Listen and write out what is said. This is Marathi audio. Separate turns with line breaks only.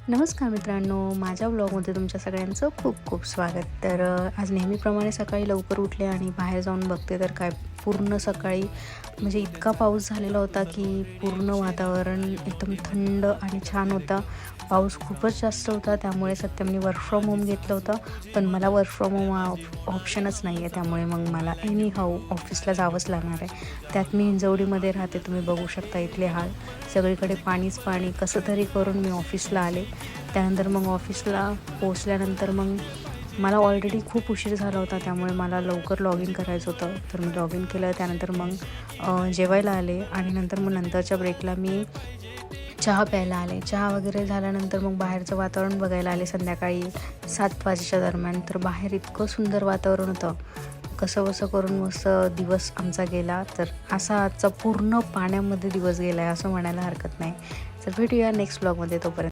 नमस्कार मित्रांनो, माझ्या ब्लॉगमध्ये तुमच्या सगळ्यांचं खूप खूप स्वागत. तर आज नेहमीप्रमाणे सकाळी लवकर उठले आणि बाहेर जाऊन बघते तर काय पूर्ण सकाळी म्हणजे इतका पाऊस झालेला होता की पूर्ण वातावरण एकदम थंड आणि छान होता. पाऊस खूपच जास्त होता, त्यामुळे सत्यमने वर्क फ्रॉम होम घेतलं होतं. पण मला वर्क फ्रॉम होम ऑप्शनच नाही आहे, त्यामुळे मग मला एनी हाऊ ऑफिसला जावंच लागणार आहे. त्यात मी हिंजवडीमध्ये राहते, तुम्ही बघू शकता इथले हाल. सगळीकडे पाणीच पाणी. कसं तरी करून मी ऑफिसला आले. त्यानंतर मग ऑफिसला पोहोचल्यानंतर मग मला ऑलरेडी खूप उशीर झाला होता, त्यामुळे मला लवकर लॉग इन करायचं होतं. तर मी लॉग इन केलं. त्यानंतर मग जेवायला आले आणि नंतर मग नंतरच्या ब्रेकला मी चहा प्यायला आले. चहा वगैरे झाल्यानंतर मग बाहेरचं वातावरण बघायला आले संध्याकाळी 7 वाजेच्या दरम्यान. तर बाहेर इतकं सुंदर वातावरण होतं. कसंबसं करून मस्त दिवस आमचा गेला. तर असा आजचा पूर्ण पाण्यामध्ये दिवस गेला आहे असं म्हणायला हरकत नाही. तर भेटूया नेक्स्ट ब्लॉगमध्ये. तोपर्यंत